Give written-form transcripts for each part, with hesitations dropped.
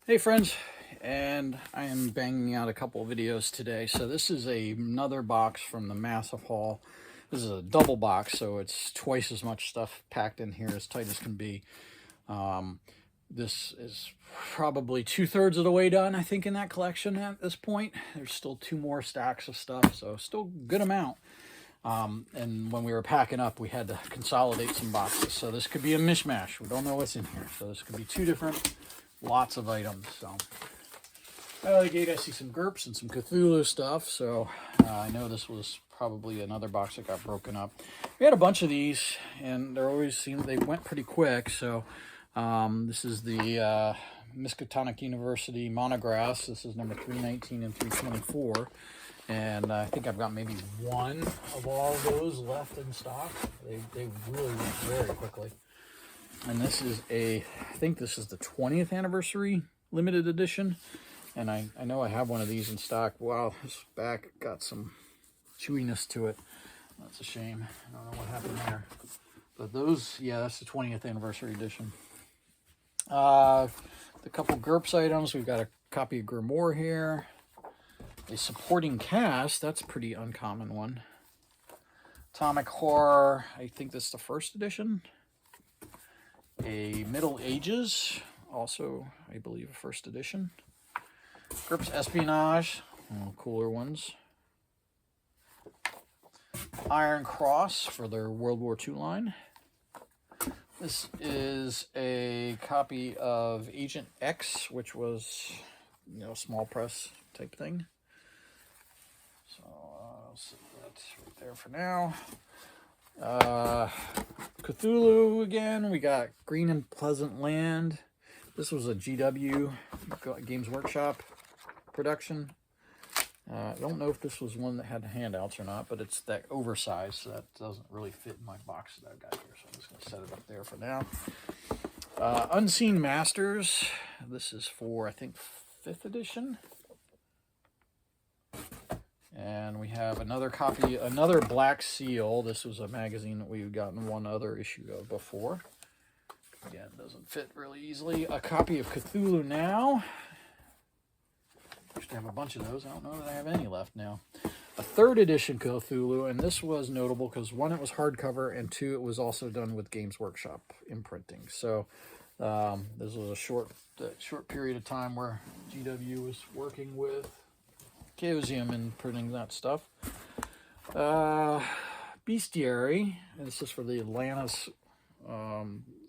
Hey friends, and I am banging out a couple of videos today. So this is another box from the massive haul. This is a double box, so it's twice as much stuff packed in here, as tight as can be. This is probably 2/3 of the way done, I think, in that collection at this point. There's still 2 more stacks of stuff, so still a good amount. And when we were packing up, we had to consolidate some boxes. So this could be a mishmash. We don't know what's in here. So this could be 2 different lots of items. So out of the gate, I see some GURPS and some Cthulhu stuff. So I know this was probably another box that got broken up. We had a bunch of these, and they went pretty quick. So this is the Miskatonic University monographs. This is number 319 and 324. And I think I've got maybe 1 of all of those left in stock. They really went very quickly. And this is I think this is the 20th anniversary limited edition. And I know I have one of these in stock. Wow, this back got some chewiness to it. That's a shame. I don't know what happened there. But those, yeah, that's the 20th anniversary edition. The couple GURPS items. We've got a copy of Grimoire here. A supporting cast. That's a pretty uncommon one. Atomic Horror. I think that's the 1st edition. A Middle Ages, also, I believe, a 1st edition. GURPS Espionage, cooler ones. Iron Cross for their World War II line. This is a copy of Agent X, which was, small press type thing. So I'll set that right there for now. Cthulhu again. We got Green and Pleasant Land. This was a GW, Games Workshop production. I don't know if this was one that had handouts or not, but it's that oversized, so that doesn't really fit in my box that I've got here. So I'm just going to set it up there for now. Unseen Masters. This is for, I think, 5th edition. And we have another copy, another Black Seal. This was a magazine that we've gotten one other issue of before. Again, doesn't fit really easily. A copy of Cthulhu Now. I used to have a bunch of those. I don't know that I have any left now. A 3rd edition Cthulhu, and this was notable because 1, it was hardcover, and 2, it was also done with Games Workshop imprinting. So this was a short period of time where GW was working with Chaosium and printing that stuff. Bestiary. This is for the Atlantis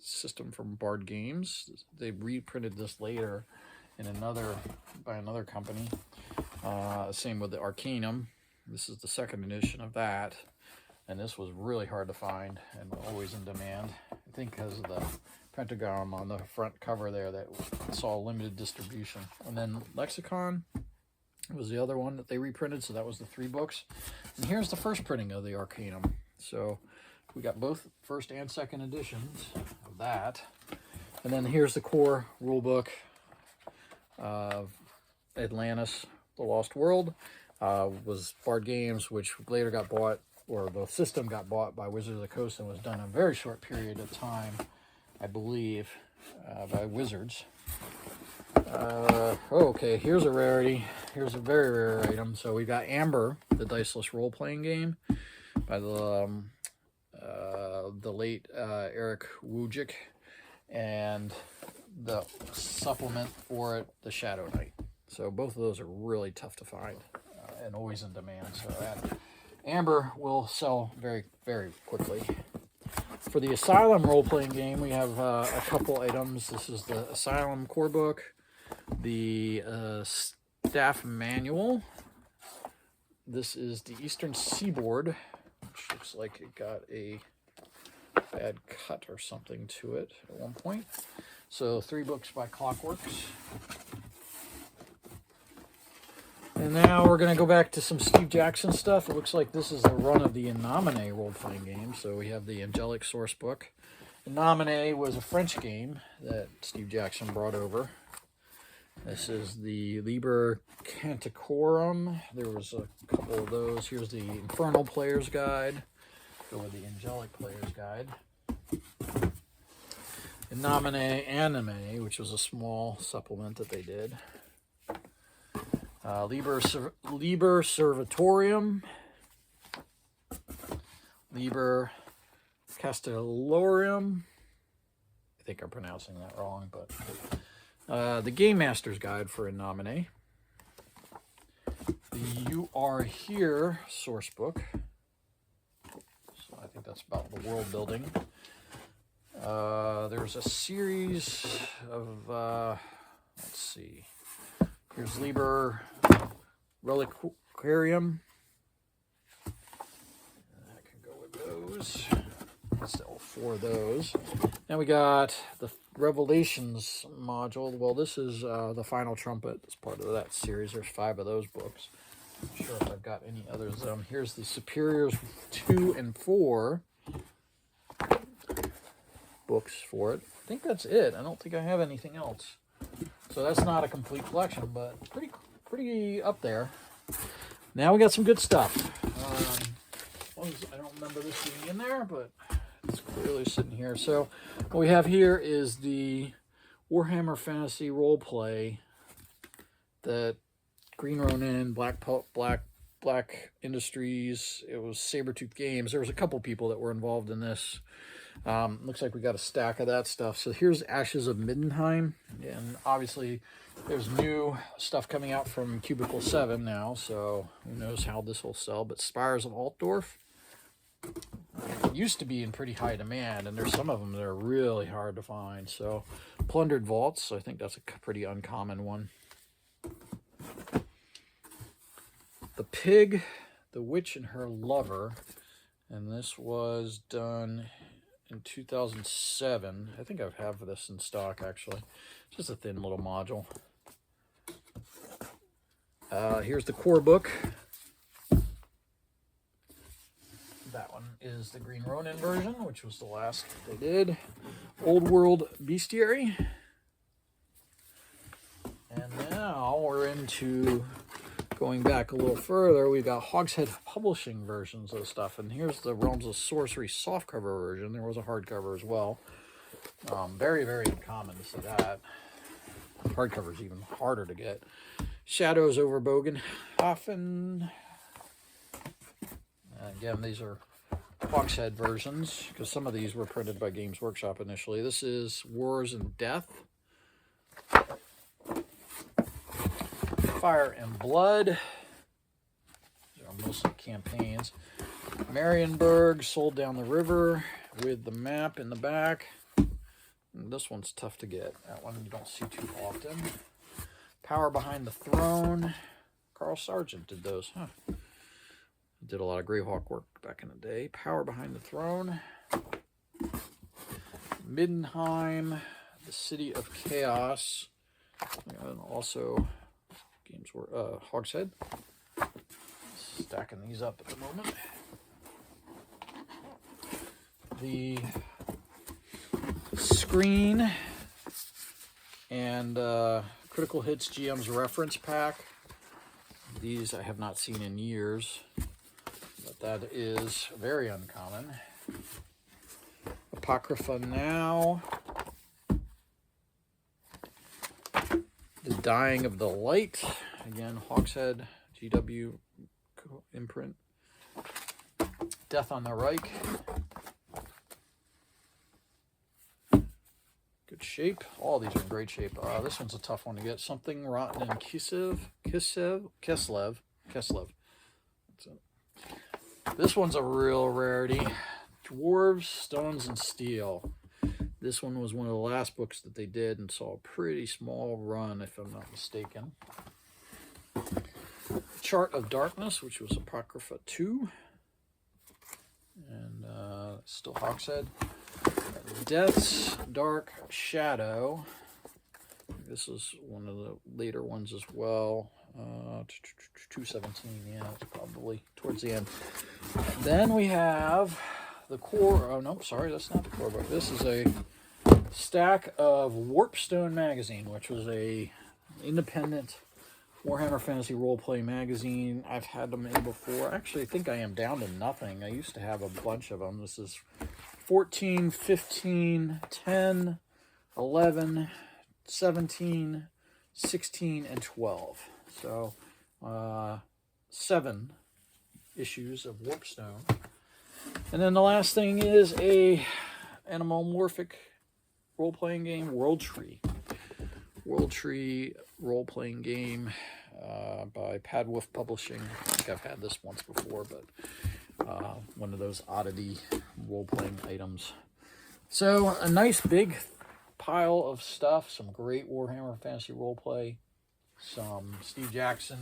system from Bard Games. They reprinted this later in by another company. Same with the Arcanum. This is the 2nd edition of that, and this was really hard to find and always in demand. I think because of the pentagram on the front cover there that saw limited distribution. And then Lexicon was the other one that they reprinted, so that was the 3 books. And here's the first printing of the Arcanum. So we got both 1st and 2nd editions of that. And then here's the core rule book of Atlantis, The Lost World. Was Bard Games, which later got bought, or the system got bought by Wizards of the Coast and was done in a very short period of time, I believe, by Wizards. Okay, here's a rarity. Here's a very rare item. So we got Amber, the diceless role-playing game by the late Eric Wujcik, and the supplement for it, the Shadow Knight. So both of those are really tough to find and always in demand. So that Amber will sell very, very quickly. For the Asylum role-playing game, we have a couple items. This is the Asylum core book, the staff manual. This is the Eastern Seaboard, which looks like it got a bad cut or something to it at one point. So 3 books by Clockworks. And now we're going to go back to some Steve Jackson stuff. It looks like this is the run of the Innomine role-playing game. So we have the Angelic source book. Innomine was a French game that Steve Jackson brought over. This is the Liber Canticorum. There was a couple of those. Here's the Infernal Player's Guide. Go with the Angelic Player's Guide. Innomine Anime, which was a small supplement that they did. Liber Servatorium. Liber Castellorium. I think I'm pronouncing that wrong, but the Game Master's Guide for Innomine. The You Are Here source book. So I think that's about the world building. There's a series of, let's see. Here's Liber Reliquarium. That can go with those. Still 4 of those. Now we got the Revelations module. Well, this is the Final Trumpet. It's part of that series. There's 5 of those books. I'm not sure if I've got any others. Here's the Superiors 2 and 4 books for it. I think that's it. I don't think I have anything else. So that's not a complete collection, but pretty up there. Now we got some good stuff. I don't remember this being in there, but it's clearly sitting here. So what we have here is the Warhammer Fantasy Role play that Green Ronin, Black Industries, it was Sabretooth Games. There was a couple people that were involved in this. Looks like we got a stack of that stuff. So here's Ashes of Middenheim. And obviously there's new stuff coming out from Cubicle 7 now. So who knows how this will sell. But Spires of Altdorf used to be in pretty high demand. And there's some of them that are really hard to find. So Plundered Vaults. I think that's a pretty uncommon one. The Pig, the Witch and Her Lover. And this was done in 2007. I think I have this in stock, actually. Just a thin little module. Here's the core book. That one is the Green Ronin version, which was the last they did. Old World Bestiary. And now we're into going back a little further. We've got Hogshead Publishing versions of stuff. And here's the Realms of Sorcery softcover version. There was a hardcover as well. Very, very uncommon to see that. Hardcover is even harder to get. Shadows over Bogenhofen. Again, these are Hogshead versions, because some of these were printed by Games Workshop initially. This is Wars and Death. Fire and Blood. These are mostly campaigns. Marienburg, Sold Down the River, with the map in the back. And this one's tough to get. That one you don't see too often. Power Behind the Throne. Carl Sargent did those, huh? Did a lot of Greyhawk work back in the day. Power Behind the Throne. Middenheim, The City of Chaos. And also Games were Hogshead. Stacking these up at the moment. The Screen and Critical Hits GM's reference pack. These I have not seen in years, but that is very uncommon. Apocrypha Now. The Dying of the Light. Again, Hogshead, GW imprint. Death on the Reich. Good shape. All these are in great shape. This one's a tough one to get. Something Rotten and Kislev. That's it. This one's a real rarity. Dwarves, Stones, and Steel. This one was one of the last books that they did and saw a pretty small run, if I'm not mistaken. Chart of Darkness, which was Apocrypha 2. And still Hogshead. Death's Dark Shadow. This is one of the later ones as well. 217, yeah, it's probably towards the end. Then we have the core. Oh, no, sorry, that's not the core book. This is a stack of Warpstone magazine, which was a independent Warhammer Fantasy Roleplay magazine. I've had them in before. Actually, I think I am down to nothing. I used to have a bunch of them. This is 14, 15, 10, 11, 17, 16, and 12. So 7 issues of Warpstone. And then the last thing is a animalmorphic role-playing game, World Tree. World Tree role-playing game by Padwolf Publishing. I think I've had this once before, but one of those oddity role-playing items. So a nice big pile of stuff, some great Warhammer Fantasy Roleplay, some Steve Jackson,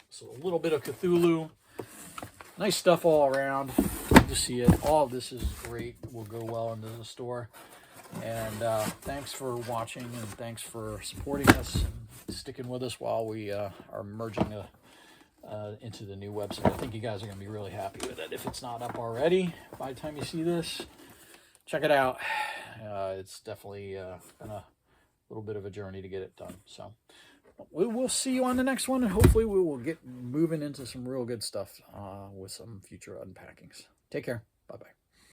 so a little bit of Cthulhu. Nice stuff all around. Good to see it. All of this is great. Will go well into the store. And thanks for watching, and thanks for supporting us and sticking with us while we are merging into the new website. I think you guys are going to be really happy with it. If it's not up already by the time you see this, check it out. It's definitely been a little bit of a journey to get it done. So we will see you on the next one, and hopefully we will get moving into some real good stuff with some future unpackings. Take care. Bye-bye.